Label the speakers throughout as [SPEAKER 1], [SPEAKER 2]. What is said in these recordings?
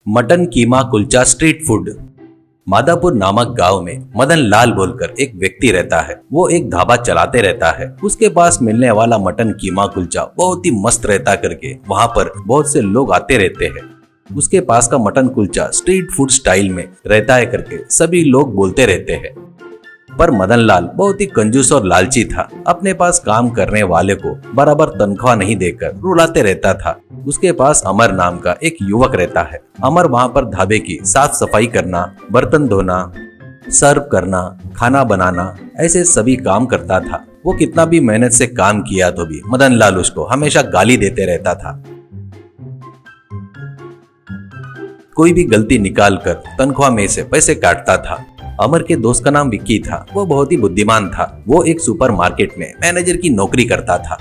[SPEAKER 1] Mutton कीमा kulcha street food. Madhapur नामक गांव में मदन लाल बोलकर एक व्यक्ति रहता है। वो एक ढाबा चलाते रहता है। उसके पास मिलने वाला मटन कीमा कुलचा बहुत ही मस्त रहता करके वहाँ पर बहुत से लोग आते रहते हैं। उसके पास का mutton kulcha street food style में रहता है करके सभी लोग बोलते रहते हैं। पर मदन लाल बहुत ही कंजूस और लालची था। अपने पास काम करने वाले को बराबर तनख्वाह नहीं देकर रुलाते रहता था। उसके पास अमर नाम का एक युवक रहता है। अमर वहाँ पर ढाबे की साफ सफाई करना, बर्तन धोना, सर्व करना, खाना बनाना, ऐसे सभी काम करता था। वो कितना भी मेहनत से काम किया तो भी मदन लाल उसको हमेशा गाली देते रहता था। कोई भी गलती निकाल कर तनख्वाह में से पैसे काटता था। अमर के दोस्त का नाम विक्की था। वो बहुत ही बुद्धिमान था। वो एक सुपरमार्केट में मैनेजर की नौकरी करता था।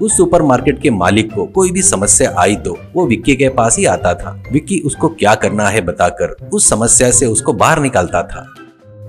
[SPEAKER 1] उस सुपरमार्केट के मालिक को कोई भी समस्या आई तो वो विक्की के पास ही आता था। विक्की उसको क्या करना है बताकर उस समस्या से उसको बाहर निकालता था।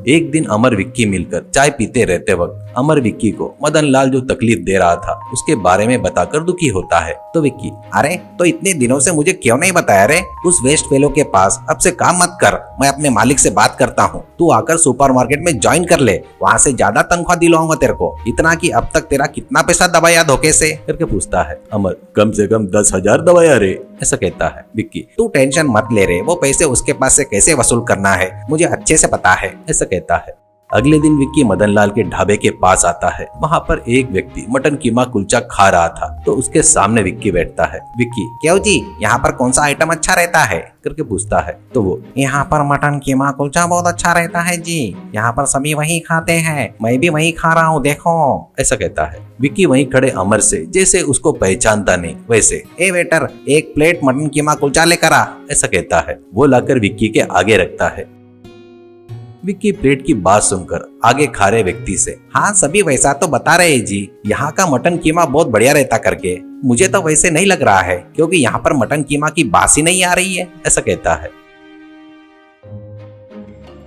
[SPEAKER 1] एक दिन अमर विक्की मिलकर चाय पीते रहते वक्त अमर विक्की को मदन लाल जो तकलीफ दे रहा था उसके बारे में बताकर दुखी होता है। तो विक्की, अरे तो इतने दिनों से मुझे क्यों नहीं बताया रे? उस वेस्ट फेलो के पास अब से काम मत कर, मैं अपने मालिक से बात करता हूँ, तू आकर सुपरमार्केट में ज्वाइन कर ले, वहाँ से ज्यादा तनख्वाह दिलाऊंगा तेरे को, इतना कि अब तक तेरा कितना पैसा दबाया धोखे से करके पूछता है। अमर, कम से कम 10,000 दबाया रे, ऐसा कहता है। विक्की, तू टेंशन मत ले रे, वो पैसे उसके पास से कैसे वसूल करना है मुझे अच्छे से पता है, ऐसा कहता है। अगले दिन विक्की मदन लाल के ढाबे के पास आता है। वहाँ पर एक व्यक्ति मटन कीमा कुलचा खा रहा था तो उसके सामने विक्की बैठता है। विक्की, क्यों जी, यहाँ पर कौन सा आइटम अच्छा रहता है करके पूछता है। तो वो, यहाँ पर मटन कीमा कुलचा बहुत अच्छा रहता है जी, यहाँ पर सभी वही खाते हैं, मैं भी वही खा रहा हूँ देखो, ऐसा कहता है। विक्की वहीं खड़े अमर से जैसे उसको पहचानता नहीं वैसे, ए वेटर, एक प्लेट मटन कीमा कुलचा लेकर आ, ऐसा कहता है। वो लाकर विक्की के आगे रखता है। विक्की प्लेट की बात सुनकर आगे खा रहे व्यक्ति से, हाँ सभी वैसा तो बता रहे जी, यहाँ का मटन कीमा बहुत बढ़िया रहता करके, मुझे तो वैसे नहीं लग रहा है क्योंकि यहाँ पर मटन कीमा की बास ही नहीं आ रही है, ऐसा कहता है।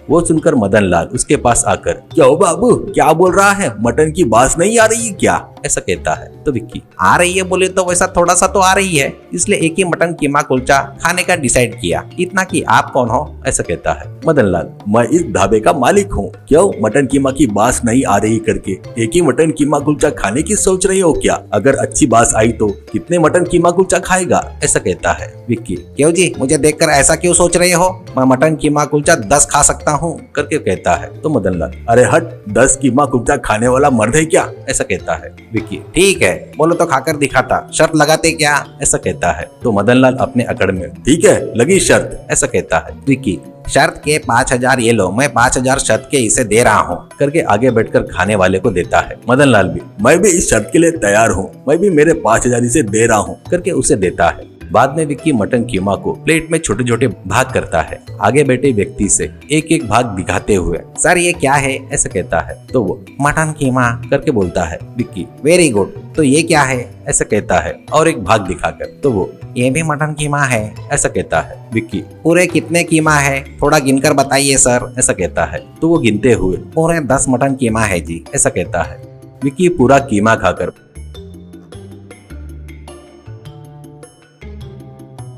[SPEAKER 1] वो सुनकर मदन लाल उसके पास आकर, क्यों बाबू, क्या बोल रहा है, मटन की बास नहीं आ रही है क्या, ऐसा कहता है। तो विक्की, आ रही है बोले तो वैसा थोड़ा सा तो आ रही है, इसलिए एक ही मटन कीमा कुलचा खाने का डिसाइड किया, इतना कि आप कौन हो, ऐसा कहता है। मदन लाल, मैं इस ढाबे का मालिक हूँ, क्यों मटन कीमा की बास नहीं आ रही करके एक ही मटन कीमा कुलचा खाने की सोच रहे हो क्या? अगर अच्छी बास आई तो कितने मटन कीमा कुलचा खाएगा, ऐसा कहता है। विक्की, क्यों जी, मुझे देखकर ऐसा क्यों सोच रहे हो, मैं मटन कीमा कुलचा 10 खा सकता हूँ करके कहता है। तो मदन लाल, अरे हट, 10 कीमा कुलचा खाने वाला मर्द है क्या, ऐसा कहता है। विक्की, ठीक है, बोलो तो खाकर दिखाता, शर्त लगाते क्या, ऐसा कहता है। तो मदन लाल अपने अकड़ में, ठीक है लगी शर्त, ऐसा कहता है। विक्की, शर्त के 5,000 ये लो, मैं 5,000 शर्त के इसे दे रहा हूँ करके आगे बैठकर खाने वाले को देता है। मदन लाल भी, मैं भी इस शर्त के लिए तैयार हूँ, मैं भी मेरे 5,000 इसे दे रहा हूँ करके उसे देता है। बाद में विक्की मटन कीमा को प्लेट में छोटे छोटे भाग करता है। आगे बैठे व्यक्ति से एक एक भाग दिखाते हुए, सर ये क्या है, ऐसा कहता है। तो वो, मटन कीमा करके बोलता है। विक्की, वेरी गुड, तो ये क्या है, ऐसा कहता है और एक भाग दिखाकर। तो वो, ये भी मटन कीमा है, ऐसा कहता है। विक्की, पूरे कितने कीमा है, थोड़ा गिनकर बताइए सर, ऐसा कहता है। तो वो गिनते हुए, पूरे 10 मटन कीमा है जी, ऐसा कहता है। विक्की पूरा कीमा खाकर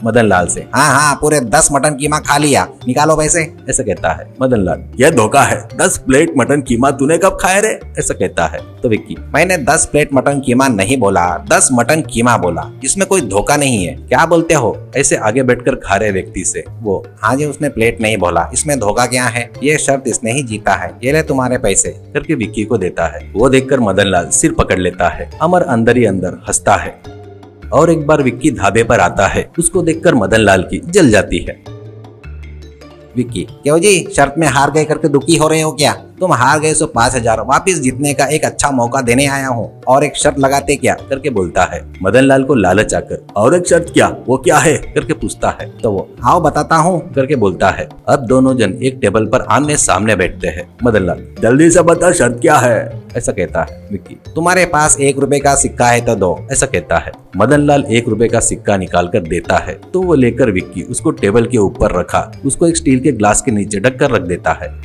[SPEAKER 1] मदन लाल से, हाँ हाँ पूरे 10 मटन कीमा खा लिया, निकालो पैसे, ऐसा कहता है। मदन लाल, यह धोखा है, 10 प्लेट मटन कीमा तूने कब खाया रे, ऐसा कहता है। तो विक्की, मैंने 10 प्लेट मटन कीमा नहीं बोला, 10 मटन कीमा बोला, इसमें कोई धोखा नहीं है, क्या बोलते हो, ऐसे आगे बैठकर खा रहे व्यक्ति से। वो, हाँ जी उसने प्लेट नहीं बोला, इसमें धोखा क्या है, ये शर्त इसने ही जीता है, ये ले तुम्हारे पैसे करके विक्की को देता है। वो देखकर मदन लाल सिर पकड़ लेता है। अमर अंदर ही अंदर हंसता है। और एक बार विक्की ढाबे पर आता है। उसको देखकर मदन लाल की जल जाती है। विक्की, क्यों जी, शर्त में हार गए करके दुखी हो रहे हो क्या? तुम हार गए सो 5,000 वापिस जीतने का एक अच्छा मौका देने आया हूँ, और एक शर्त लगाते क्या करके बोलता है। मदन लाल को लालच आकर, और एक शर्त क्या, वो क्या है करके पूछता है। तो वो, आओ बताता हूँ करके बोलता है। अब दोनों जन एक टेबल पर आमने सामने बैठते हैं। मदन लाल, जल्दी से बता शर्त क्या है, ऐसा कहता है। विक्की, तुम्हारे पास 1 रुपए का सिक्का है तो दो, ऐसा कहता है। मदन लाल 1 रुपए का सिक्का निकाल कर देता है। तो वो लेकर विक्की उसको टेबल के ऊपर रखा, उसको एक स्टील के ग्लास के नीचे ढककर रख देता है।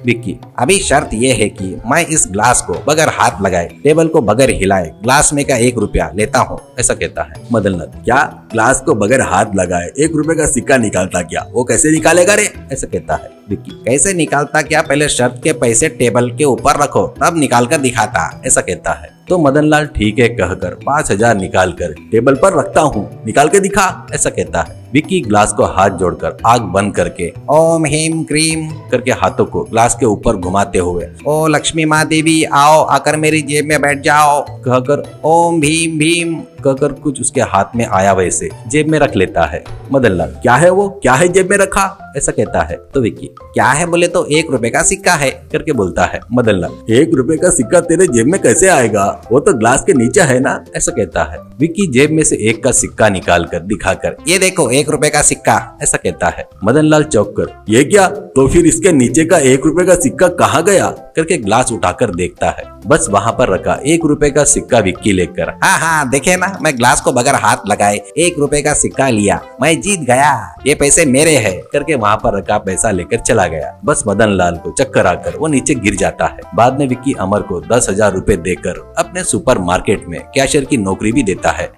[SPEAKER 1] विक्की, अभी शर्त ये है कि मैं इस ग्लास को बगैर हाथ लगाए, टेबल को बगैर हिलाए, ग्लास में का 1 रुपया लेता हूँ, ऐसा कहता है। मदन लाल, क्या ग्लास को बगैर हाथ लगाए 1 रुपए का सिक्का निकालता क्या? वो कैसे निकालेगा रे? ऐसा कहता है। विक्की, कैसे निकालता क्या? पहले शर्त के पैसे टेबल के ऊपर रखो, तब निकाल कर दिखाता, ऐसा कहता है। तो मदन लाल ठीक है कहकर 5,000 निकाल कर टेबल पर रखता हूँ, निकाल के दिखा, ऐसा कहता है। विक्की ग्लास को हाथ जोड़कर आंख बंद करके ओम हीम क्रीम करके हाथों को ग्लास के ऊपर घुमाते हुए, ओ लक्ष्मी माँ देवी आओ, आकर मेरी जेब में बैठ जाओ कहकर ओम भीम भीम कहकर कुछ उसके हाथ में आया वैसे जेब में रख लेता है। मदन लाल, क्या है वो, क्या है जेब में रखा, ऐसा कहता है। तो विक्की, क्या है बोले तो 1 रुपए का सिक्का है करके बोलता है। मदन लाल, 1 रुपए का सिक्का तेरे जेब में कैसे आएगा? वो तो ग्लास के नीचे है ना, ऐसा कहता है। विक्की जेब में से 1 का सिक्का निकाल कर दिखाकर, ये देखो 1 रुपए का सिक्का, ऐसा कहता है। मदन लाल चौंक कर, ये क्या? तो फिर इसके नीचे का 1 रुपए का सिक्का कहाँ गया करके ग्लास उठाकर देखता है। बस वहाँ पर रखा 1 रुपए का सिक्का विक्की लेकर, हाँ हाँ देखे ना, मैं ग्लास को बगैर हाथ लगाए 1 रुपए का सिक्का लिया, मैं जीत गया, ये पैसे मेरे हैं करके वहाँ पर रखा पैसा लेकर चला गया। बस मदन लाल को चक्कर आकर वो नीचे गिर जाता है। बाद में विक्की अमर को 10,000 रुपए देकर अपने सुपर मार्केट में कैशियर की नौकरी भी देता है।